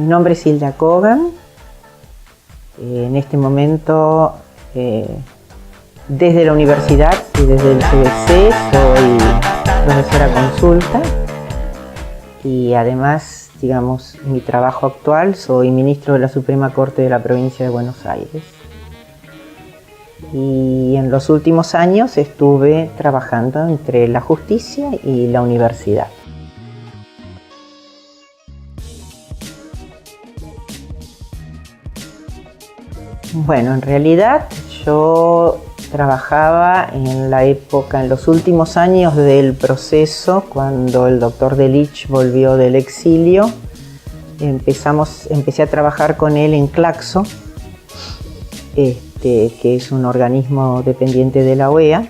Mi nombre es Hilda Kogan. En este momento, desde la universidad y desde el CBC, soy profesora consulta y además, digamos, en mi trabajo actual, soy ministro de la Suprema Corte de la Provincia de Buenos Aires. Y en los últimos años estuve trabajando entre la justicia y la universidad. Bueno, en realidad yo trabajaba en los últimos años del proceso, cuando el doctor Delich volvió del exilio. Empecé a trabajar con él en Claxo, que es un organismo dependiente de la OEA,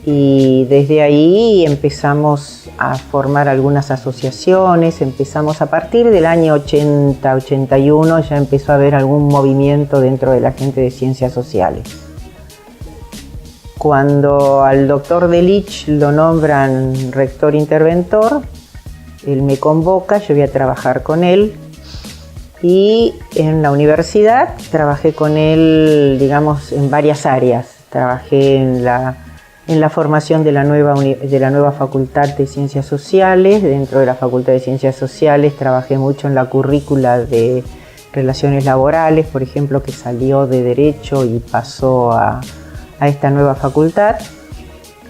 y desde ahí empezamos a formar algunas asociaciones. Empezamos a partir del año 80-81, ya empezó a haber algún movimiento dentro de la gente de ciencias sociales. Cuando al doctor Delich lo nombran rector interventor, él me convoca, yo voy a trabajar con él. Y en la universidad trabajé con él, digamos, en varias áreas. Trabajé en la formación de la nueva Facultad de Ciencias Sociales. Dentro de la Facultad de Ciencias Sociales trabajé mucho en la currícula de Relaciones Laborales, por ejemplo, que salió de Derecho y pasó a esta nueva facultad.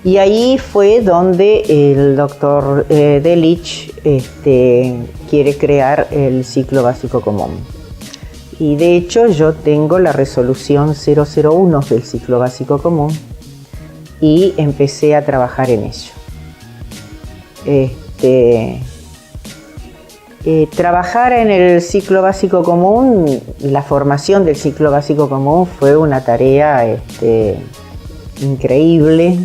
Y ahí fue donde el doctor Delich quiere crear el ciclo básico común. Y de hecho yo tengo la resolución 001 del ciclo básico común y empecé a trabajar en ello. Trabajar en el ciclo básico común, la formación del ciclo básico común fue una tarea increíble,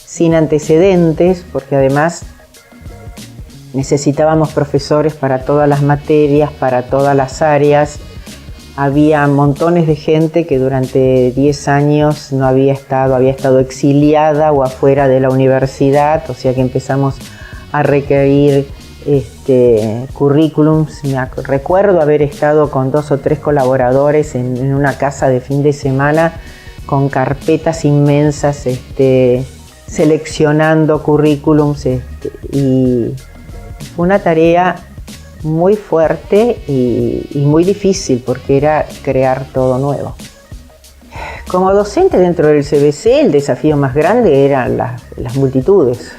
sin antecedentes, porque además necesitábamos profesores para todas las materias, para todas las áreas. Había montones de gente que durante 10 años no había estado exiliada o afuera de la universidad, o sea que empezamos a requerir currículums. Recuerdo haber estado con 2 o 3 colaboradores en una casa de fin de semana con carpetas inmensas, seleccionando currículums, y fue una tarea muy fuerte y muy difícil porque era crear todo nuevo. Como docente dentro del CBC, el desafío más grande eran las multitudes.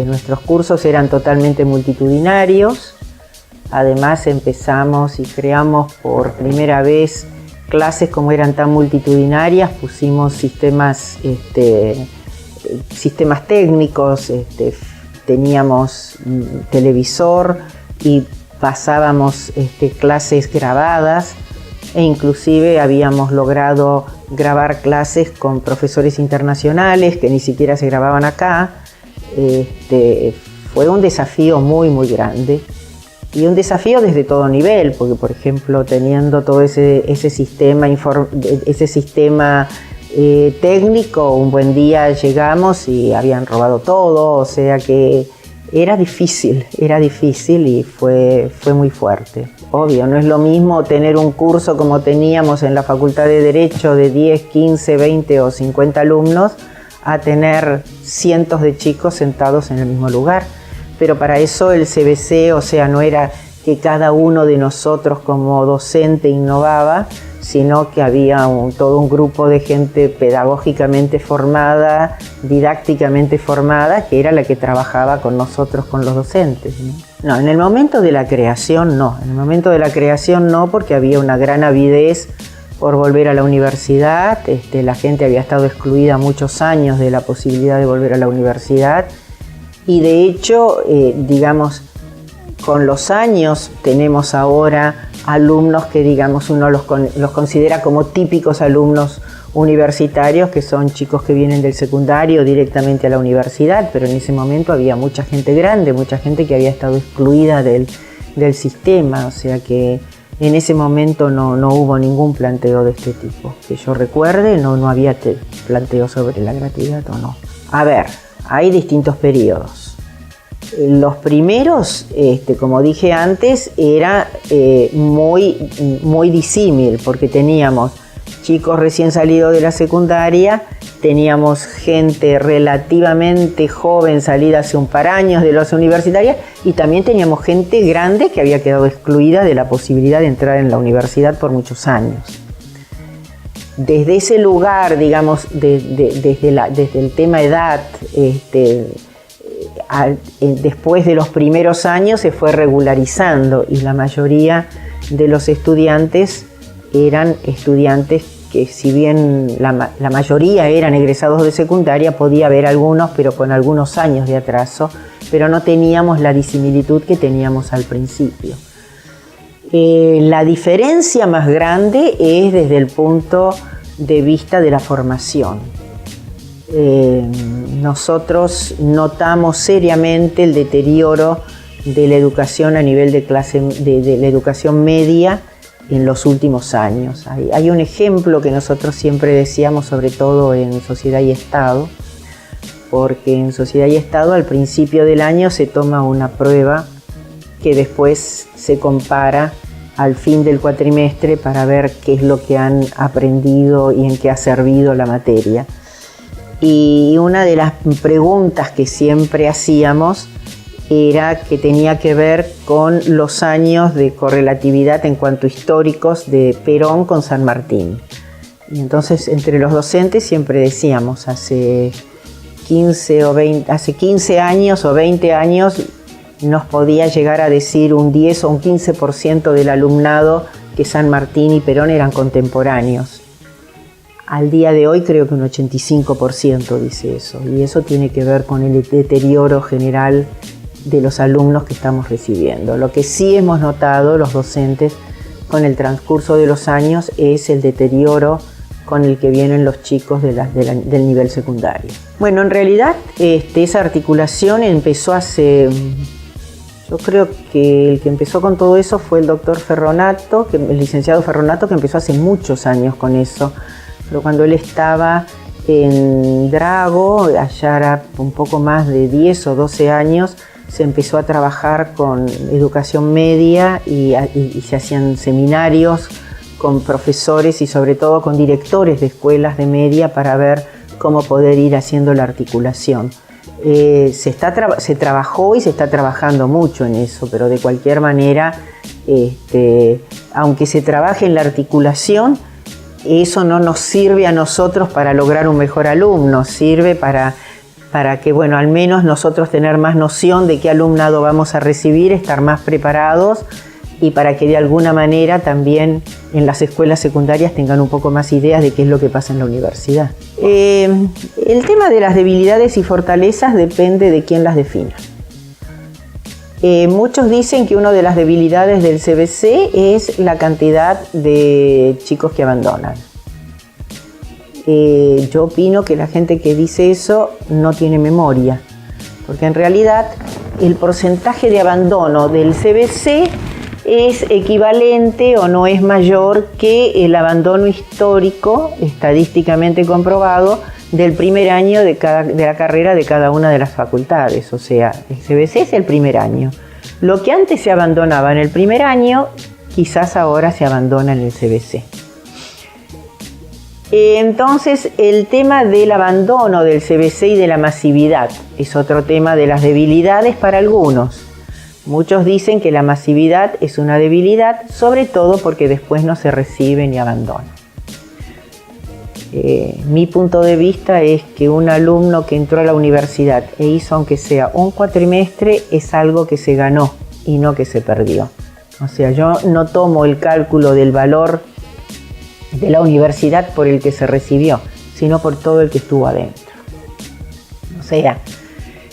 Nuestros cursos eran totalmente multitudinarios. Además empezamos y creamos por primera vez clases. Como eran tan multitudinarias, pusimos sistemas técnicos, teníamos televisor y pasábamos clases grabadas, e inclusive habíamos logrado grabar clases con profesores internacionales que ni siquiera se grababan acá. Fue un desafío muy muy grande. Y un desafío desde todo nivel, porque por ejemplo teniendo todo ese sistema técnico, un buen día llegamos y habían robado todo, o sea que era difícil y fue muy fuerte. Obvio, no es lo mismo tener un curso como teníamos en la Facultad de Derecho de 10, 15, 20 o 50 alumnos a tener cientos de chicos sentados en el mismo lugar. Pero para eso el CBC, o sea, no era que cada uno de nosotros como docente innovaba, sino que había todo un grupo de gente pedagógicamente formada, didácticamente formada, que era la que trabajaba con nosotros, con los docentes, ¿no? No, en el momento de la creación no. En el momento de la creación no, porque había una gran avidez por volver a la universidad. La gente había estado excluida muchos años de la posibilidad de volver a la universidad. Y de hecho, digamos, con los años tenemos ahora alumnos que, digamos, uno los considera como típicos alumnos universitarios, que son chicos que vienen del secundario directamente a la universidad, pero en ese momento había mucha gente grande, mucha gente que había estado excluida del sistema, o sea que en ese momento no hubo ningún planteo de este tipo. Que yo recuerde, no había planteo sobre la gratuidad o no. A ver, hay distintos periodos. Los primeros, como dije antes, era muy disímil, porque teníamos chicos recién salidos de la secundaria, teníamos gente relativamente joven salida hace un par de años de las universitarias, y también teníamos gente grande que había quedado excluida de la posibilidad de entrar en la universidad por muchos años. Desde ese lugar, digamos, desde el tema edad, después de los primeros años se fue regularizando, y la mayoría de los estudiantes eran estudiantes que, si bien la mayoría eran egresados de secundaria, podía haber algunos, pero con algunos años de atraso, pero no teníamos la disimilitud que teníamos al principio. La diferencia más grande es desde el punto de vista de la formación. Nosotros notamos seriamente el deterioro de la educación a nivel de la educación media en los últimos años. Hay un ejemplo que nosotros siempre decíamos, sobre todo en Sociedad y Estado, porque en Sociedad y Estado al principio del año se toma una prueba que después se compara al fin del cuatrimestre para ver qué es lo que han aprendido y en qué ha servido la materia. Y una de las preguntas que siempre hacíamos era que tenía que ver con los años de correlatividad en cuanto históricos de Perón con San Martín. Y entonces entre los docentes siempre decíamos, hace 15 años o 20 años nos podía llegar a decir un 10 o un 15% del alumnado que San Martín y Perón eran contemporáneos. Al día de hoy creo que un 85% dice eso, y eso tiene que ver con el deterioro general de los alumnos que estamos recibiendo. Lo que sí hemos notado los docentes con el transcurso de los años es el deterioro con el que vienen los chicos del nivel secundario. Bueno, en realidad esa articulación empezó hace... Yo creo que el que empezó con todo eso fue el doctor Ferronato, el licenciado Ferronato, que empezó hace muchos años con eso. Pero cuando él estaba en Drago, allá era un poco más de 10 o 12 años, se empezó a trabajar con educación media y se hacían seminarios con profesores y sobre todo con directores de escuelas de media para ver cómo poder ir haciendo la articulación. Se trabajó y se está trabajando mucho en eso, pero de cualquier manera, aunque se trabaje en la articulación, eso no nos sirve a nosotros para lograr un mejor alumno, sirve para que, bueno, al menos nosotros tener más noción de qué alumnado vamos a recibir, estar más preparados, y para que de alguna manera también en las escuelas secundarias tengan un poco más ideas de qué es lo que pasa en la universidad. El tema de las debilidades y fortalezas depende de quién las defina. Muchos dicen que una de las debilidades del CBC es la cantidad de chicos que abandonan. Yo opino que la gente que dice eso no tiene memoria, porque en realidad el porcentaje de abandono del CBC es equivalente o no es mayor que el abandono histórico, estadísticamente comprobado, del primer año de la carrera de cada una de las facultades. O sea, el CBC es el primer año. Lo que antes se abandonaba en el primer año, quizás ahora se abandona en el CBC. Entonces, el tema del abandono del CBC y de la masividad es otro tema de las debilidades para algunos. Muchos dicen que la masividad es una debilidad, sobre todo porque después no se reciben y abandonan. Mi punto de vista es que un alumno que entró a la universidad e hizo aunque sea un cuatrimestre es algo que se ganó y no que se perdió. O sea, yo no tomo el cálculo del valor de la universidad por el que se recibió, sino por todo el que estuvo adentro. O sea,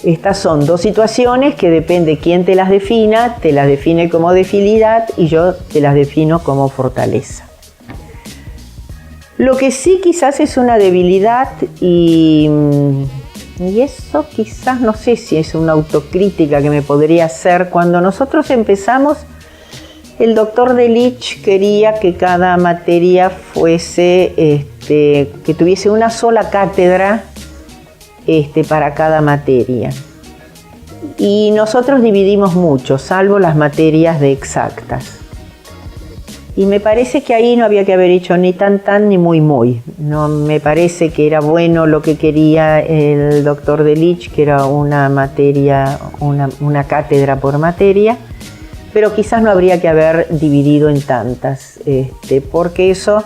estas son dos situaciones que depende quién te las defina, te las define como debilidad y yo te las defino como fortaleza. Lo que sí quizás es una debilidad y eso quizás no sé si es una autocrítica que me podría hacer. Cuando nosotros empezamos, el doctor Delich quería que cada materia fuese, que tuviese una sola cátedra para cada materia. Y nosotros dividimos mucho, salvo las materias de exactas. Y me parece que ahí no había que haber hecho ni tan ni muy. No me parece que era bueno lo que quería el doctor Delitzsch, que era una materia, una cátedra por materia, pero quizás no habría que haber dividido en tantas, porque eso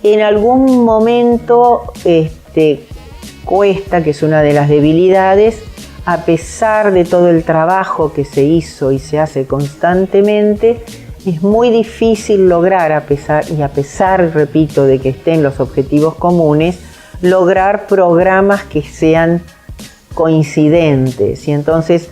en algún momento cuesta, que es una de las debilidades, a pesar de todo el trabajo que se hizo y se hace constantemente. Es muy difícil lograr, a pesar, repito, de que estén los objetivos comunes, lograr programas que sean coincidentes. Y entonces,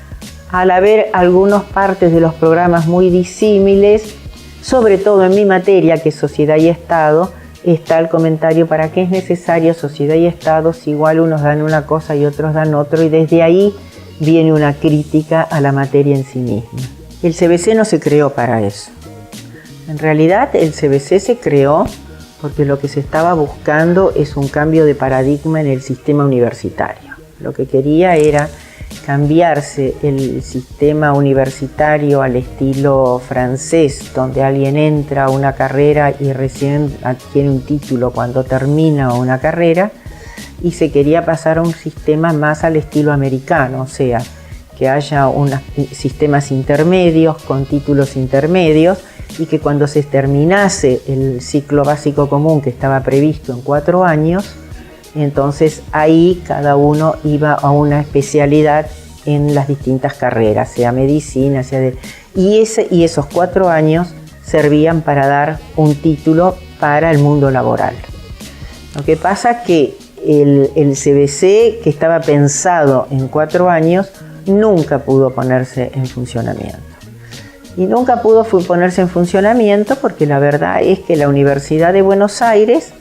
al haber algunas partes de los programas muy disímiles, sobre todo en mi materia, que es Sociedad y Estado, está el comentario: ¿para qué es necesario Sociedad y Estado si igual unos dan una cosa y otros dan otro? Y desde ahí viene una crítica a la materia en sí misma. El CBC no se creó para eso. En realidad el CBC se creó porque lo que se estaba buscando es un cambio de paradigma en el sistema universitario. Lo que quería era cambiarse el sistema universitario al estilo francés, donde alguien entra a una carrera y recién adquiere un título cuando termina una carrera, y se quería pasar a un sistema más al estilo americano, o sea, que haya unos sistemas intermedios con títulos intermedios, y que cuando se terminase el ciclo básico común, que estaba previsto en 4 años, entonces ahí cada uno iba a una especialidad en las distintas carreras, sea medicina, y esos 4 años servían para dar un título para el mundo laboral. Lo que pasa que el CBC, que estaba pensado en 4 años, nunca pudo ponerse en funcionamiento. Y nunca pudo ponerse en funcionamiento porque la verdad es que la Universidad de Buenos Aires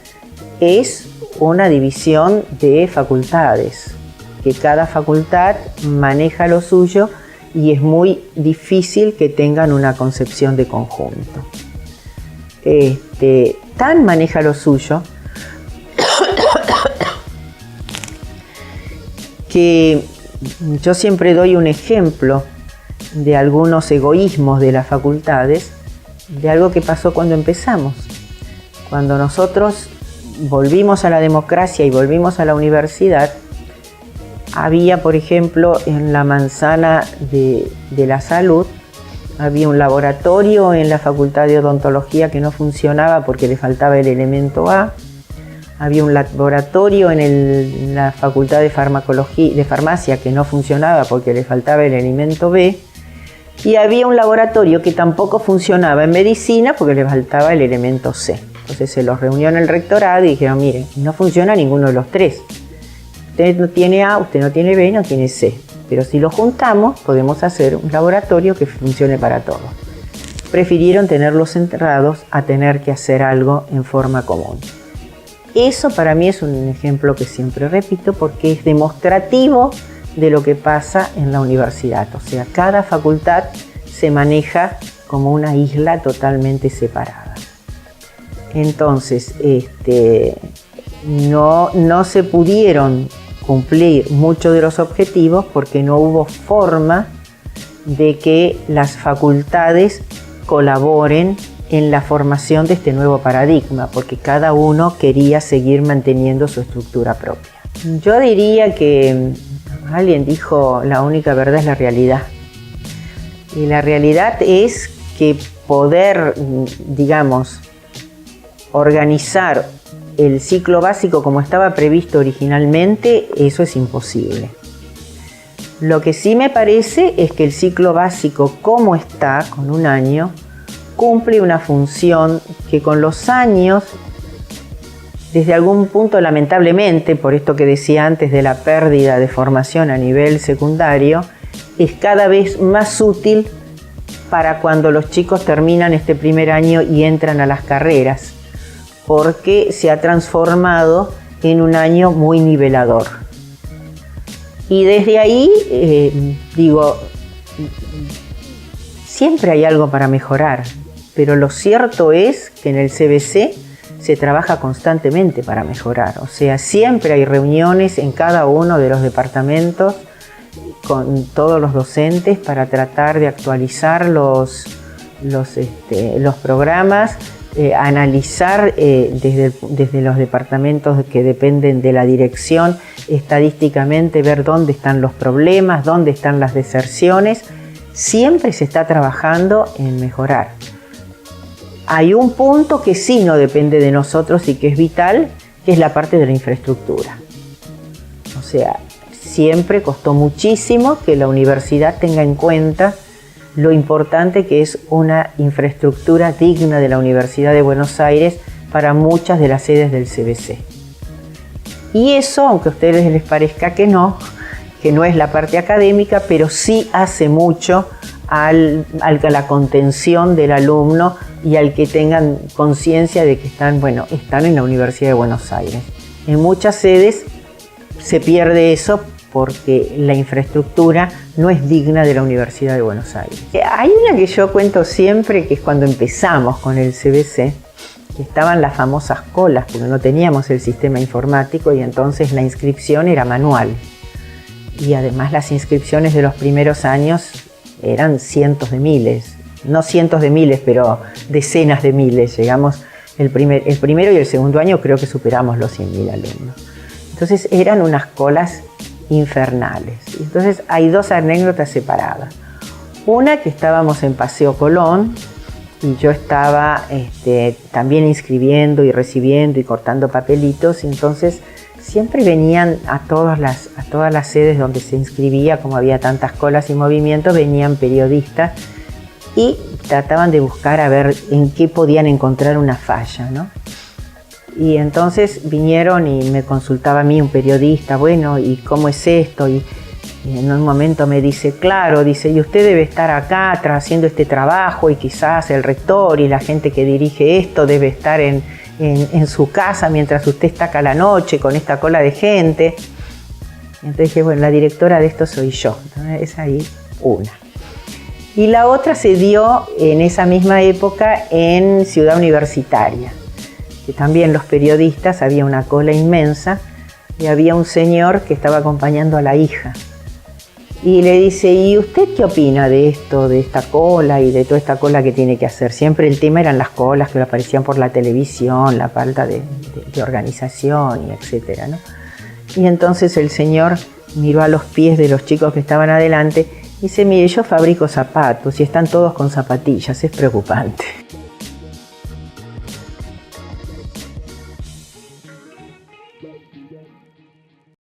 es una división de facultades, que cada facultad maneja lo suyo y es muy difícil que tengan una concepción de conjunto. Tan maneja lo suyo que yo siempre doy un ejemplo de algunos egoísmos de las facultades, de algo que pasó cuando empezamos. Cuando nosotros volvimos a la democracia y volvimos a la universidad, había, por ejemplo, en la manzana de la salud, había un laboratorio en la Facultad de Odontología que no funcionaba porque le faltaba el elemento A. Había un laboratorio en la Facultad de Farmacia que no funcionaba porque le faltaba el elemento B. Y había un laboratorio que tampoco funcionaba en medicina porque le faltaba el elemento C. Entonces se los reunió en el rectorado y dijeron: miren, no funciona ninguno de los tres. Usted no tiene A, usted no tiene B, no tiene C. Pero si lo juntamos, podemos hacer un laboratorio que funcione para todos. Prefirieron tenerlos enterrados a tener que hacer algo en forma común. Eso para mí es un ejemplo que siempre repito porque es demostrativo de lo que pasa en la universidad. O sea, cada facultad se maneja como una isla totalmente separada. Entonces, no se pudieron cumplir muchos de los objetivos porque no hubo forma de que las facultades colaboren en la formación de este nuevo paradigma, porque cada uno quería seguir manteniendo su estructura propia. Yo diría que alguien dijo: la única verdad es la realidad. Y la realidad es que poder, digamos, organizar el ciclo básico como estaba previsto originalmente, eso es imposible. Lo que sí me parece es que el ciclo básico como está, con 1 año, cumple una función que con los años, desde algún punto lamentablemente, por esto que decía antes de la pérdida de formación a nivel secundario, es cada vez más útil para cuando los chicos terminan este primer año y entran a las carreras, porque se ha transformado en un año muy nivelador. Y desde ahí, siempre hay algo para mejorar, pero lo cierto es que en el CBC se trabaja constantemente para mejorar. O sea, siempre hay reuniones en cada uno de los departamentos con todos los docentes para tratar de actualizar los programas, analizar desde los departamentos que dependen de la dirección, estadísticamente ver dónde están los problemas, dónde están las deserciones. Siempre se está trabajando en mejorar. Hay un punto que sí no depende de nosotros y que es vital, que es la parte de la infraestructura. O sea, siempre costó muchísimo que la universidad tenga en cuenta lo importante que es una infraestructura digna de la Universidad de Buenos Aires para muchas de las sedes del CBC. Y eso, aunque a ustedes les parezca que no es la parte académica, pero sí hace mucho a la contención del alumno y al que tengan conciencia de que están en la Universidad de Buenos Aires. En muchas sedes se pierde eso porque la infraestructura no es digna de la Universidad de Buenos Aires. Hay una que yo cuento siempre, que es cuando empezamos con el CBC, que estaban las famosas colas, porque no teníamos el sistema informático y entonces la inscripción era manual. Y además las inscripciones de los primeros años eran cientos de miles, no cientos de miles, pero decenas de miles. Llegamos el primero y el segundo año creo que superamos los 100.000 alumnos. Entonces eran unas colas infernales. Entonces hay dos anécdotas separadas. Una, que estábamos en Paseo Colón y yo estaba también inscribiendo y recibiendo y cortando papelitos, y entonces siempre venían a todas las sedes donde se inscribía, como había tantas colas y movimientos, venían periodistas y trataban de buscar a ver en qué podían encontrar una falla, ¿no? Y entonces vinieron y me consultaba a mí un periodista, bueno, ¿y cómo es esto? Y en un momento me dice, claro, dice, y usted debe estar acá haciendo este trabajo, y quizás el rector y la gente que dirige esto debe estar en su casa mientras usted está acá a la noche con esta cola de gente. Entonces dije, bueno, la directora de esto soy yo. Entonces es ahí una. Y la otra se dio en esa misma época en Ciudad Universitaria, que también los periodistas, había una cola inmensa y había un señor que estaba acompañando a la hija. Y le dice, ¿y usted qué opina de esto, de esta cola y de toda esta cola que tiene que hacer? Siempre el tema eran las colas que aparecían por la televisión, la falta de organización y etcétera, ¿no? Y entonces el señor miró a los pies de los chicos que estaban adelante y dice, mire, yo fabrico zapatos y están todos con zapatillas, es preocupante.